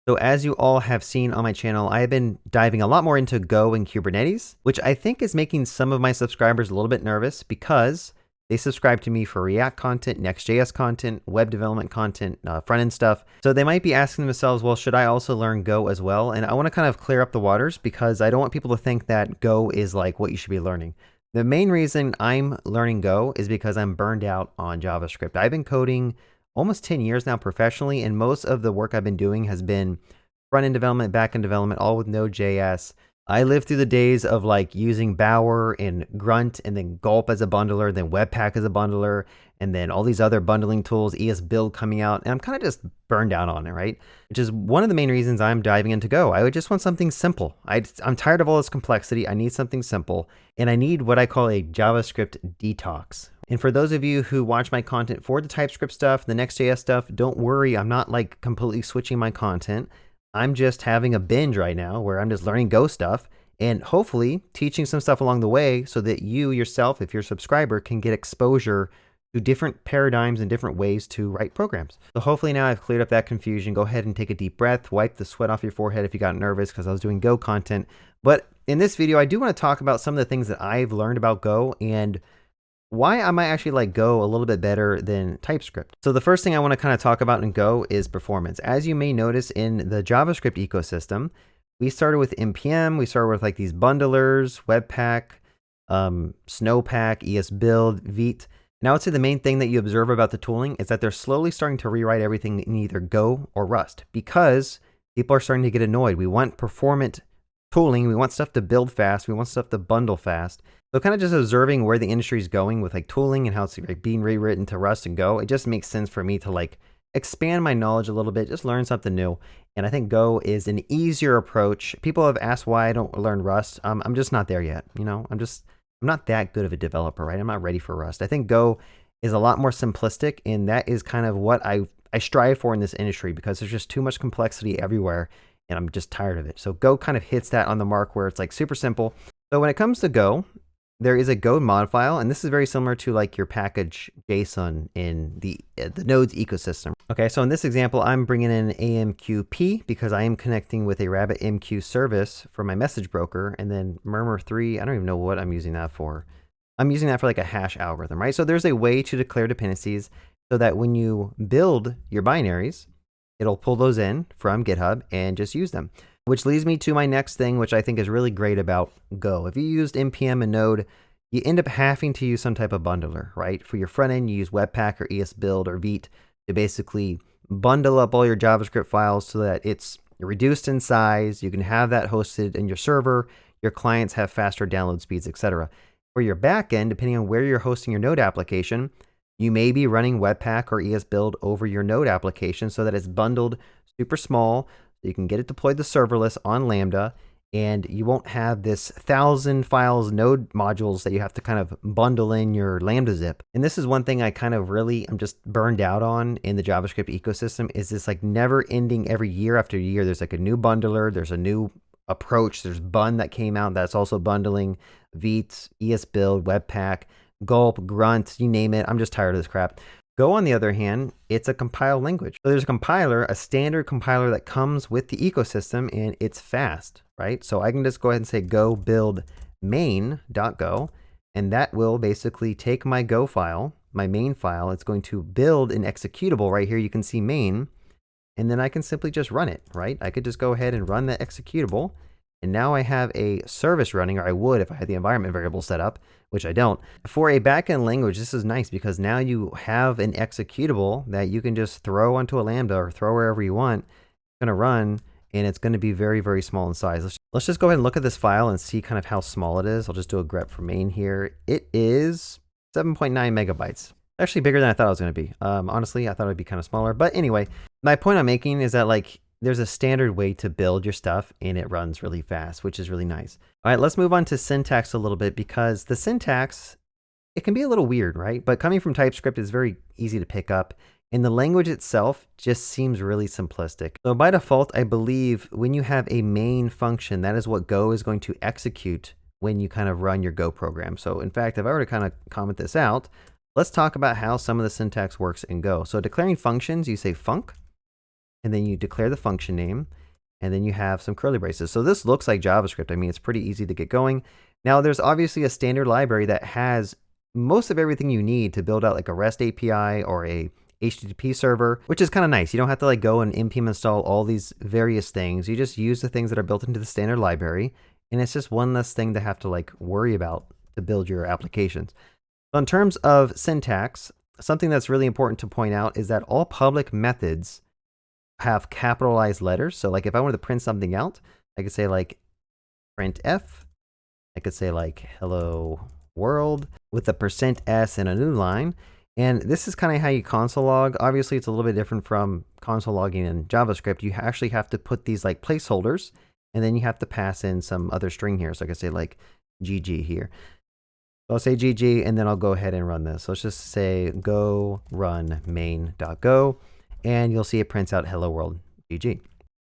So as you all have seen on my channel, I have been diving a lot more into Go and Kubernetes, which I think is making some of my subscribers a little bit nervous because they subscribe to me for React content, Next.js content, web development content, front-end stuff. So they might be asking themselves, well, should I also learn Go as well? And I want to kind of clear up the waters because I don't want people to think that Go is like what you should be learning. The main reason I'm learning Go is because I'm burned out on JavaScript. I've been coding almost 10 years now professionally, and most of the work I've been doing has been front-end development, back-end development, all with Node.js. I lived through the days of like using Bower and Grunt and then Gulp as a bundler, then Webpack as a bundler, and then all these other bundling tools, ESBuild coming out, and I'm kind of just burned out on it, right? Which is one of the main reasons I'm diving into Go. I would just want something simple. I'm tired of all this complexity. I need something simple, and I need what I call a JavaScript detox. And for those of you who watch my content for the TypeScript stuff, the Next.js stuff, don't worry, I'm not like completely switching my content. I'm just having a binge right now where I'm just learning Go stuff and hopefully teaching some stuff along the way so that you yourself, if you're a subscriber, can get exposure to different paradigms and different ways to write programs. So hopefully now I've cleared up that confusion. Go ahead and take a deep breath, wipe the sweat off your forehead if you got nervous because I was doing Go content. But in this video, I do want to talk about some of the things that I've learned about Go and why I might actually like Go a little bit better than TypeScript. So the first thing I want to kind of talk about in Go is performance. As you may notice in the JavaScript ecosystem, we started with NPM, we started with like these bundlers, Webpack, Snowpack, ESBuild, Vite. Now I would say the main thing that you observe about the tooling is that they're slowly starting to rewrite everything in either Go or Rust because people are starting to get annoyed. We want performant tooling, we want stuff to build fast, we want stuff to bundle fast. So kind of just observing where the industry is going with like tooling and how it's like being rewritten to Rust and Go, it just makes sense for me to like expand my knowledge a little bit, just learn something new. And I think Go is an easier approach. People have asked why I don't learn Rust. I'm just not there yet. You know, I'm not that good of a developer, right? I'm not ready for Rust. I think Go is a lot more simplistic, and that is kind of what I strive for in this industry because there's just too much complexity everywhere, and I'm just tired of it. So Go kind of hits that on the mark where it's like super simple. So when it comes to Go, there is a Go mod file, and this is very similar to like your package JSON in the Nodes ecosystem. Okay, so in this example, I'm bringing in AMQP because I am connecting with a RabbitMQ service for my message broker, and then Murmur3, I don't even know what I'm using that for. I'm using that for like a hash algorithm, right? So there's a way to declare dependencies so that when you build your binaries, it'll pull those in from GitHub and just use them. Which leads me to my next thing, which I think is really great about Go. If you used NPM and Node, you end up having to use some type of bundler, right? For your front end, you use Webpack or ESBuild or Vite to basically bundle up all your JavaScript files so that it's reduced in size. You can have that hosted in your server. Your clients have faster download speeds, etc. For your back end, depending on where you're hosting your Node application, you may be running Webpack or ESBuild over your Node application so that it's bundled super small. You can get it deployed to serverless on Lambda, and you won't have this 1,000 files Node modules that you have to kind of bundle in your Lambda zip. And this is one thing I kind of really am just burned out on in the JavaScript ecosystem is this like never ending every year after year. There's like a new bundler, there's a new approach, there's Bun that came out that's also bundling Vite, ESBuild, Webpack, Gulp, Grunt, you name it. I'm just tired of this crap. Go, on the other hand, it's a compiled language. So there's a compiler, a standard compiler that comes with the ecosystem, and it's fast, right? So I can just go ahead and say go build main.go, and that will basically take my Go file, my main file. It's going to build an executable right here. You can see main, and then I can simply just run it, right? I could just go ahead and run that executable. And now I have a service running, or I would if I had the environment variable set up, which I don't. For a backend language, this is nice because now you have an executable that you can just throw onto a Lambda or throw wherever you want. It's going to run, and it's going to be very, very small in size. Let's just go ahead and look at this file and see kind of how small it is. I'll just do a grep for main here. It is 7.9 megabytes. Actually bigger than I thought it was going to be. Honestly, I thought it would be kind of smaller. But anyway, my point I'm making is that like there's a standard way to build your stuff and it runs really fast, which is really nice. All right, let's move on to syntax a little bit because the syntax, it can be a little weird, right? But coming from TypeScript is very easy to pick up. And the language itself just seems really simplistic. So by default, I believe when you have a main function, that is what Go is going to execute when you kind of run your Go program. So in fact, I've already kind of commented this out. Let's talk about how some of the syntax works in Go. So declaring functions, you say func. and then you declare the function name, and then you have some curly braces. So this looks like JavaScript. I mean, it's pretty easy to get going. Now, there's obviously a standard library that has most of everything you need to build out like a REST API or a HTTP server, which is kind of nice. You don't have to like go and npm install all these various things. You just use the things that are built into the standard library, and it's just one less thing to have to like worry about to build your applications. So in terms of syntax, something that's really important to point out is that all public methods have capitalized letters. So like if I wanted to print something out, I could say like printf. I could say like hello world with a %s and a new line. And this is kind of how you console log. Obviously, it's a little bit different from console logging in JavaScript. You actually have to put these like placeholders, and then you have to pass in some other string here. So I can say like GG here. So I'll say GG, and then I'll go ahead and run this. So let's just say go run main.go, and you'll see it prints out hello world GG.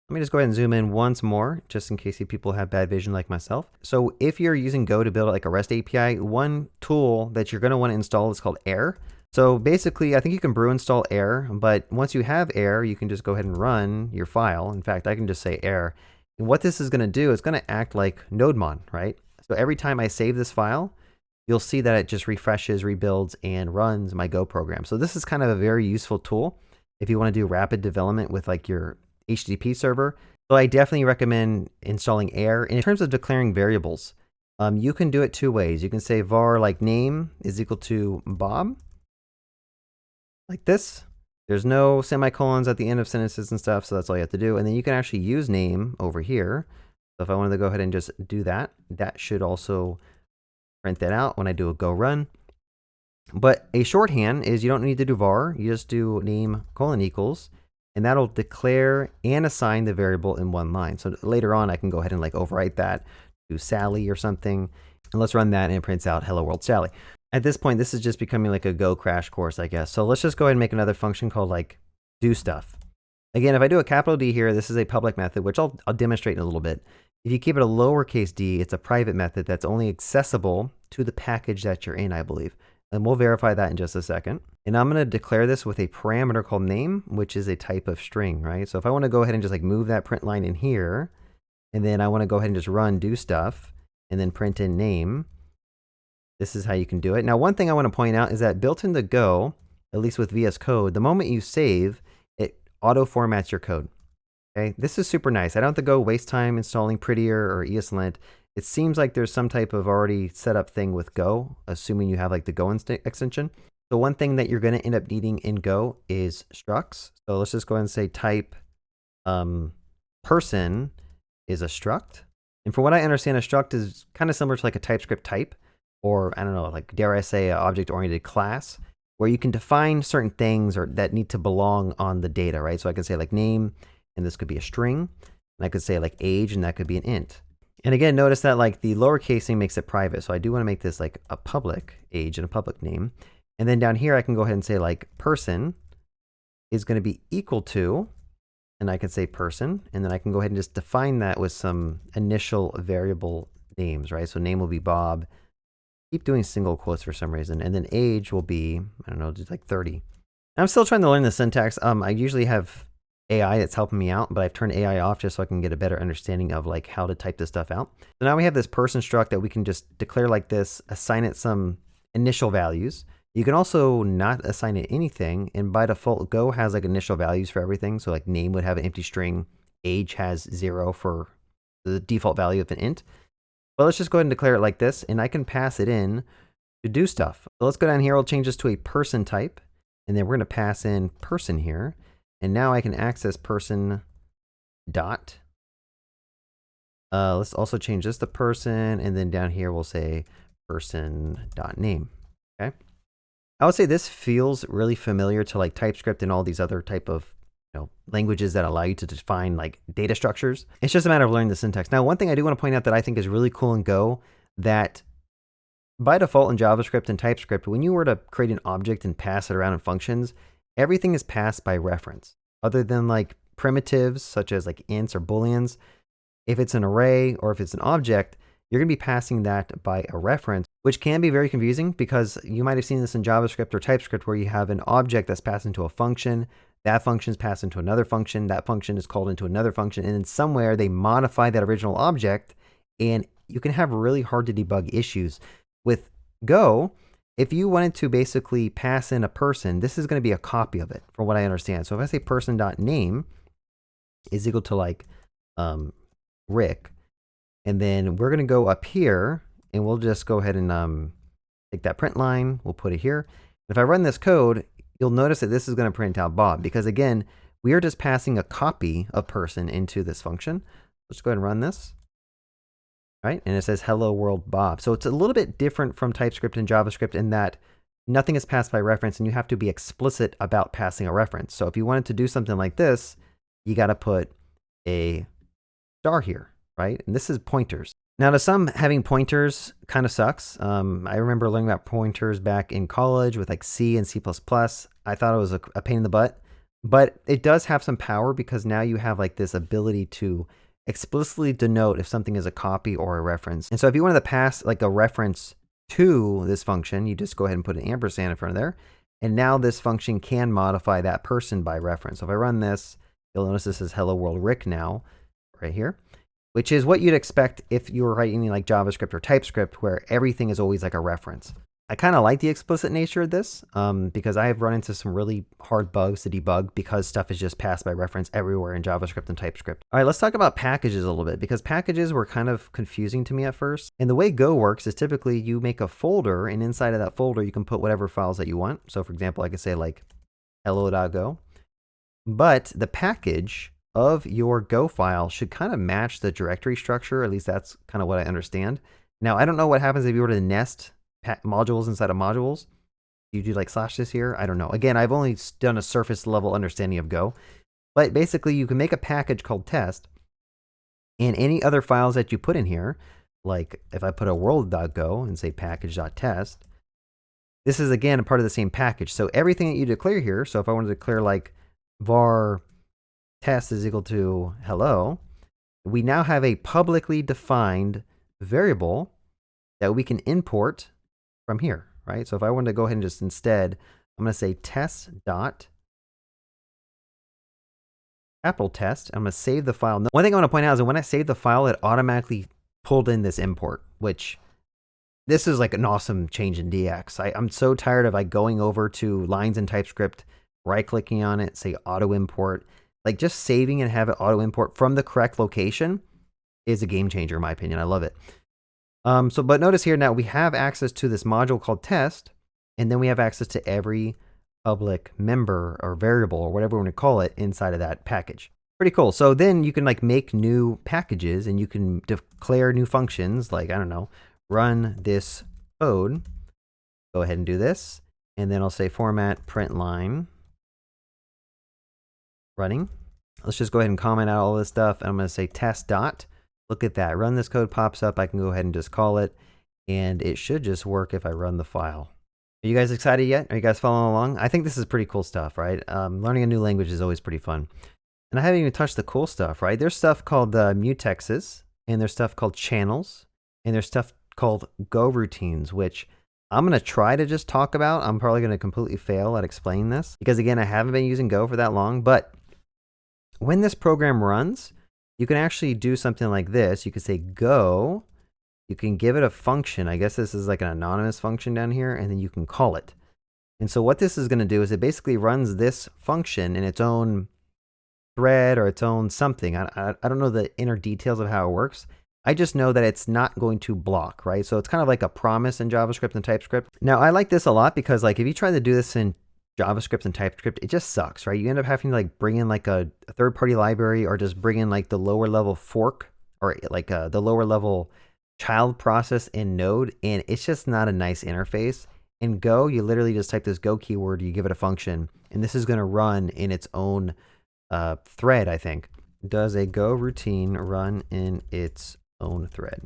Let me just go ahead and zoom in once more, just in case you people have bad vision like myself. So if you're using Go to build like a REST API, one tool that you're going to want to install is called Air. So basically, I think you can brew install Air, but once you have Air, you can just go ahead and run your file. In fact, I can just say Air. And what this is going to do is going to act like NodeMon, right? So every time I save this file, you'll see that it just refreshes, rebuilds, and runs my Go program. So this is kind of a very useful tool if you want to do rapid development with like your HTTP server. So I definitely recommend installing Air. In terms of declaring variables, you can do it two ways. You can say var like name is equal to Bob, like this. There's no semicolons at the end of sentences and stuff, so that's all you have to do. And then you can actually use name over here. So if I wanted to go ahead and just do that, that should also print that out when I do a go run. But a shorthand is you don't need to do var, you just do name : equals, and that'll declare and assign the variable in one line. So later on, I can go ahead and like overwrite that to Sally or something. And let's run that and it prints out hello world Sally. At this point, this is just becoming like a Go crash course, I guess. So let's just go ahead and make another function called like do stuff. Again, if I do a capital D here, this is a public method, which I'll demonstrate in a little bit. If you keep it a lowercase d, it's a private method that's only accessible to the package that you're in, I believe. And we'll verify that in just a second. And I'm going to declare this with a parameter called name, which is a type of string, right? So if I want to go ahead and just like move that print line in here, and then I want to go ahead and just run do stuff, and then print in name, this is how you can do it. Now, one thing I want to point out is that built into Go, at least with VS Code, the moment you save, it auto formats your code. Okay, this is super nice. I don't have to go waste time installing Prettier or ESLint. It seems like there's some type of already set up thing with Go, assuming you have like the Go extension. So one thing that you're going to end up needing in Go is structs. So let's just go ahead and say type person is a struct. And for what I understand, a struct is kind of similar to like a TypeScript type, or I don't know, like dare I say an object-oriented class, where you can define certain things or that need to belong on the data, right? So I can say like name, and this could be a string, and I could say like age, and that could be an int. And again, notice that like the lowercasing makes it private. So I do want to make this like a public age and a public name. And then down here, I can go ahead and say like person is going to be equal to, and I can say person, and then I can go ahead and just define that with some initial variable names, right? So name will be Bob. Keep doing single quotes for some reason. And then age will be, I don't know, just like 30. I'm still trying to learn the syntax. I usually have AI that's helping me out, but I've turned AI off just so I can get a better understanding of like how to type this stuff out. So now we have this person struct that we can just declare like this, assign it some initial values. You can also not assign it anything, and by default, Go has like initial values for everything. So like name would have an empty string, age has 0 for the default value of an int. But let's just go ahead and declare it like this, and I can pass it in to do stuff. So let's go down here, I'll change this to a person type, and then we're gonna pass in person here. And now I can access person dot. Let's also change this to person, and then down here we'll say person dot name. Okay. I would say this feels really familiar to like TypeScript and all these other type of languages that allow you to define like data structures. It's just a matter of learning the syntax. Now, one thing I do want to point out that I think is really cool in Go, that by default in JavaScript and TypeScript, when you were to create an object and pass it around in functions, everything is passed by reference. Other than like primitives such as like ints or booleans, if it's an array or if it's an object, you're going to be passing that by a reference, which can be very confusing because you might have seen this in JavaScript or TypeScript where you have an object that's passed into a function. That function is passed into another function. That function is called into another function. And then somewhere they modify that original object, and you can have really hard to debug issues. With Go, if you wanted to basically pass in a person, this is going to be a copy of it from what I understand. So if I say person.name is equal to like Rick, and then we're going to go up here and we'll just go ahead and take that print line. We'll put it here. If I run this code, you'll notice that this is going to print out Bob because again, we are just passing a copy of person into this function. Let's go ahead and run this. Right? And it says hello world Bob. So it's a little bit different from TypeScript and JavaScript in that nothing is passed by reference and you have to be explicit about passing a reference. So if you wanted to do something like this, you got to put a star here, right? And this is pointers. Now to some, having pointers kind of sucks. I remember learning about pointers back in college with like C and C++. I thought it was a pain in the butt, but it does have some power because now you have like this ability to explicitly denote if something is a copy or a reference. And so if you wanted to pass like a reference to this function, you just go ahead and put an ampersand in front of there. And now this function can modify that person by reference. So if I run this, you'll notice this is hello world Rick now, right here, which is what you'd expect if you were writing like JavaScript or TypeScript where everything is always like a reference. I kind of like the explicit nature of this because I have run into some really hard bugs to debug because stuff is just passed by reference everywhere in JavaScript and TypeScript. All right, let's talk about packages a little bit because packages were kind of confusing to me at first. And the way Go works is typically you make a folder and inside of that folder, you can put whatever files that you want. So for example, I could say like hello.go, but the package of your Go file should kind of match the directory structure. At least that's kind of what I understand. Now, I don't know what happens if you were to nest modules inside of modules. You do like slash this here. I don't know. Again, I've only done a surface level understanding of Go, but basically you can make a package called test and any other files that you put in here. Like if I put a world.go and say package.test, this is again a part of the same package. So everything that you declare here. So if I wanted to declare like var test is equal to hello, we now have a publicly defined variable that we can import from here, right? So if I wanted to go ahead and just instead, I'm going to say test dot capital test. I'm going to save the file. One thing I want to point out is that when I save the file, it automatically pulled in this import, which this is like an awesome change in DX. I'm so tired of like going over to lines in TypeScript, right clicking on it, say auto import, like just saving and have it auto import from the correct location is a game changer in my opinion. I love it. But notice here now we have access to this module called test, and then we have access to every public member or variable or whatever we want to call it inside of that package. Pretty cool. So then you can like make new packages and you can declare new functions like, I don't know, run this code. Go ahead and do this. And then I'll say format print line running. Let's just go ahead and comment out all this stuff. And I'm going to say test dot. Look at that. Run this code pops up. I can go ahead and just call it. And it should just work if I run the file. Are you guys excited yet? Are you guys following along? I think this is pretty cool stuff, right? Learning a new language is always pretty fun. And I haven't even touched the cool stuff, right? There's stuff called mutexes, and there's stuff called channels, and there's stuff called Go routines, which I'm going to try to just talk about. I'm probably going to completely fail at explaining this because, again, I haven't been using Go for that long. But when this program runs, you can actually do something like this. You can say Go. You can give it a function. I guess this is like an anonymous function down here, and then you can call it. And so what this is going to do is it basically runs this function in its own thread or its own something. I don't know the inner details of how it works. I just know that it's not going to block, right? So it's kind of like a promise in JavaScript and TypeScript. Now, I like this a lot because like if you try to do this in JavaScript and TypeScript, it just sucks, right? You end up having to like bring in like a third-party library or just bring in like the lower level fork or like the lower level child process in Node, and it's just not a nice interface. In Go, you literally just type this Go keyword, you give it a function, and this is going to run in its own thread, I think. Does a Go routine run in its own thread?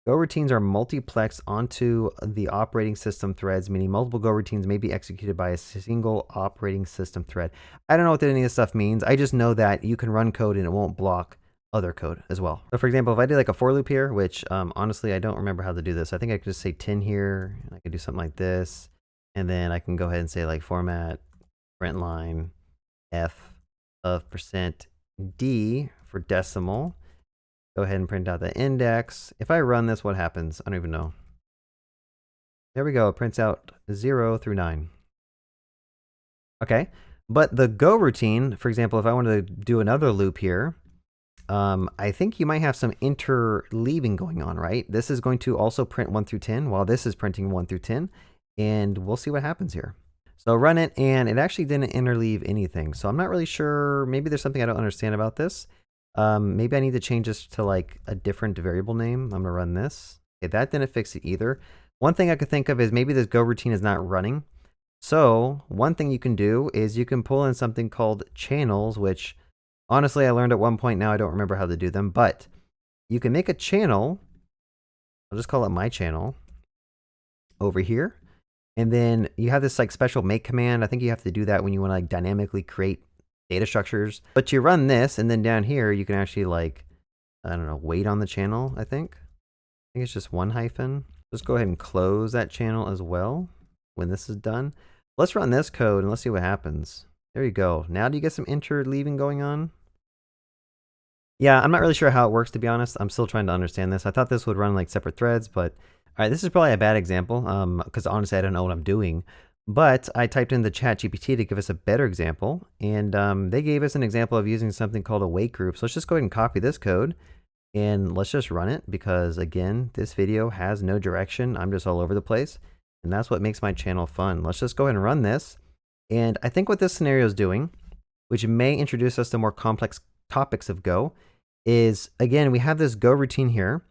Go routines are multiplexed onto the operating system threads, meaning multiple Go routines may be executed by a single operating system thread. I don't know what any of this stuff means. I just know that you can run code and it won't block other code as well. So for example, if I did like a for loop here, which honestly, I don't remember how to do this. I think I could just say 10 here. And I could do something like this. And then I can go ahead and say like format, print line, f of %d for decimal. Go ahead and print out the index. If I run this, what happens? I don't even know. There we go. It prints out 0 through 9. Okay. But the go routine, for example, if I wanted to do another loop here, I think you might have some interleaving going on, right? This is going to also print 1 through 10 while this is printing 1 through 10. And we'll see what happens here. So run it, and it actually didn't interleave anything. So I'm not really sure. Maybe there's something I don't understand about this. Maybe I need to change this to like a different variable name. I'm gonna run this. Okay, that didn't fix it either. One thing I could think of is maybe this go routine is not running. So one thing you can do is you can pull in something called channels, which honestly I learned at one point. Now I don't remember how to do them, but you can make a channel. I'll just call it my channel over here. And then you have this like special make command. I think you have to do that when you want to like dynamically create data structures. But you run this, and then down here you can actually like, I don't know, wait on the channel, I think. I think it's just one hyphen. Just go ahead and close that channel as well when this is done. Let's run this code and let's see what happens. There you go. Now do you get some interleaving going on? Yeah, I'm not really sure how it works, to be honest. I'm still trying to understand this. I thought this would run like separate threads, but all right, this is probably a bad example because honestly, I don't know what I'm doing. But I typed in the ChatGPT to give us a better example, and they gave us an example of using something called a wait group. So let's just go ahead and copy this code, and let's just run it because, again, this video has no direction. I'm just all over the place, and that's what makes my channel fun. Let's just go ahead and run this. And I think what this scenario is doing, which may introduce us to more complex topics of Go, is, again, we have this Go routine here.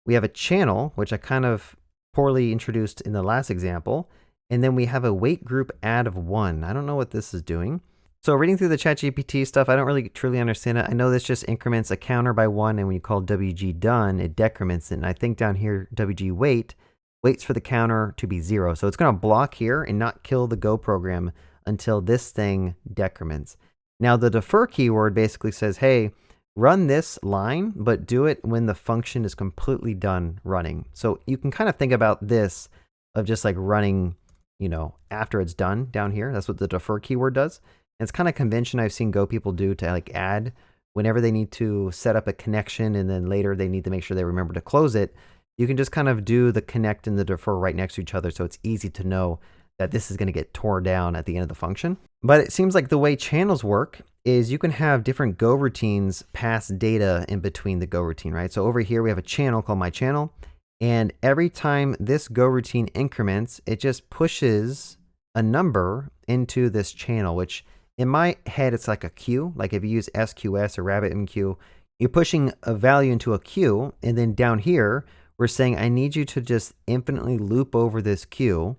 We have a channel, which I kind of poorly introduced in the last example. And then we have a wait group add of 1. I don't know what this is doing. So reading through the ChatGPT stuff, I don't really truly understand it. I know this just increments a counter by 1, and when you call WG done, it decrements it. And I think down here, WG wait waits for the counter to be 0. So it's going to block here and not kill the Go program until this thing decrements. Now the defer keyword basically says, hey, run this line, but do it when the function is completely done running. So you can kind of think about this of just like running, you know, after it's done down here. That's what the defer keyword does. And it's kind of convention I've seen Go people do to like add whenever they need to set up a connection and then later they need to make sure they remember to close it. You can just kind of do the connect and the defer right next to each other. So it's easy to know that this is going to get torn down at the end of the function. But it seems like the way channels work is you can have different Go routines pass data in between the Go routine, right? So over here we have a channel called my channel, and every time this Go routine increments, it just pushes a number into this channel, which in my head it's like a queue. Like if you use SQS or RabbitMQ, you're pushing a value into a queue, and then down here we're saying I need you to just infinitely loop over this queue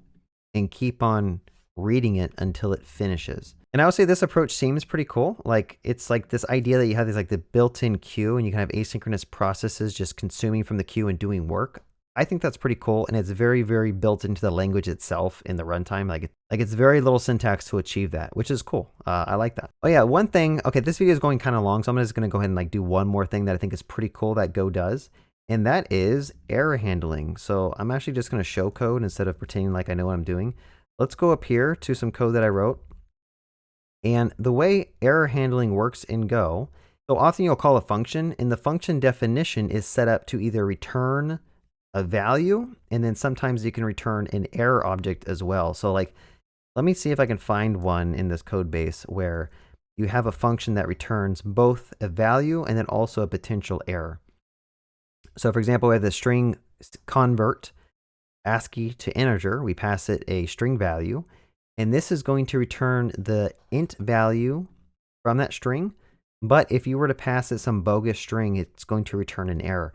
and keep on reading it until it finishes. And I would say this approach seems pretty cool. Like it's like this idea that you have this like the built-in queue and you can have asynchronous processes just consuming from the queue and doing work. I think that's pretty cool, and it's very, very built into the language itself in the runtime. Like it's very little syntax to achieve that, which is cool. I like that. Oh yeah, one thing. Okay, this video is going kind of long, so I'm just gonna go ahead and like do one more thing that I think is pretty cool that Go does, and that is error handling. So I'm actually just gonna show code instead of pretending like I know what I'm doing. Let's go up here to some code that I wrote. And the way error handling works in Go, so often you'll call a function, and the function definition is set up to either return a value, and then sometimes you can return an error object as well. So like, let me see if I can find one in this code base where you have a function that returns both a value and then also a potential error. So for example, we have the string convert ASCII to integer. We pass it a string value, and this is going to return the int value from that string. But if you were to pass it some bogus string, it's going to return an error.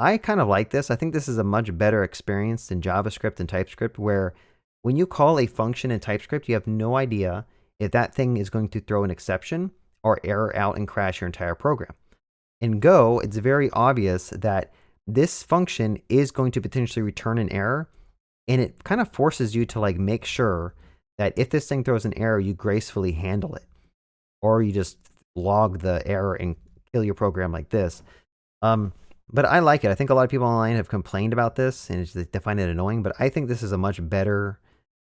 I kind of like this. I think this is a much better experience than JavaScript and TypeScript, where when you call a function in TypeScript, you have no idea if that thing is going to throw an exception or error out and crash your entire program. In Go, it's very obvious that this function is going to potentially return an error, and it kind of forces you to like make sure that if this thing throws an error, you gracefully handle it, or you just log the error and kill your program like this. But I like it. I think a lot of people online have complained about this and they find it annoying, but I think this is a much better,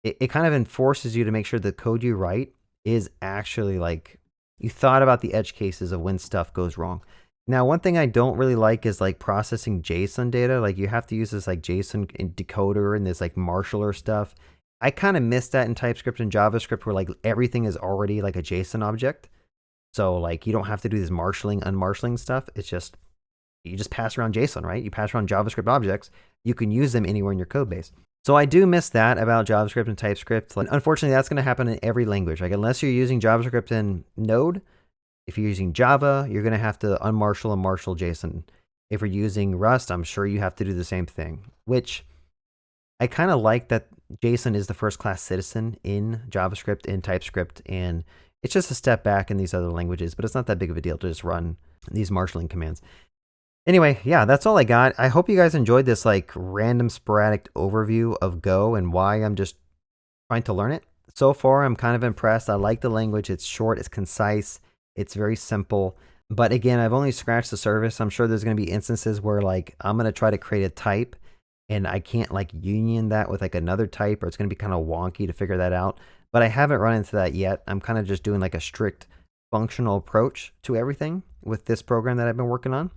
it kind of enforces you to make sure the code you write is actually like You thought about the edge cases of when stuff goes wrong. Now, one thing I don't really like is like processing JSON data. Like you have to use this like JSON decoder and this like marshaller stuff. I kind of miss that in TypeScript and JavaScript where like everything is already like a JSON object. So like you don't have to do this marshalling, unmarshalling stuff. It's just, you just pass around JSON, right? You pass around JavaScript objects. You can use them anywhere in your code base. So I do miss that about JavaScript and TypeScript. Like, unfortunately, that's going to happen in every language. Like unless you're using JavaScript in Node, if you're using Java, you're going to have to unmarshal and marshal JSON. If you're using Rust, I'm sure you have to do the same thing, which I kind of like that JSON is the first class citizen in JavaScript and TypeScript, and it's just a step back in these other languages, but it's not that big of a deal to just run these marshalling commands. Anyway, yeah, that's all I got. I hope you guys enjoyed this like random sporadic overview of Go and why I'm just trying to learn it. So far, I'm kind of impressed. I like the language. It's short, it's concise, it's very simple. But again, I've only scratched the surface. I'm sure there's going to be instances where like I'm going to try to create a type and I can't like union that with like another type, or it's going to be kind of wonky to figure that out. But I haven't run into that yet. I'm kind of just doing like a strict functional approach to everything with this program that I've been working on.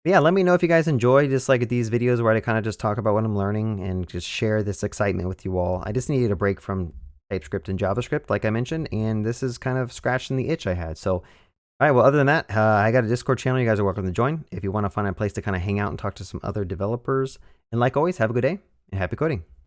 But yeah, let me know if you guys enjoy just like these videos where I kind of just talk about what I'm learning and just share this excitement with you all. I just needed a break from TypeScript and JavaScript, like I mentioned, and this is kind of scratching the itch I had. So, all right, well, other than that, I got a Discord channel. You guys are welcome to join if you want to find a place to kind of hang out and talk to some other developers. And like always, have a good day and happy coding.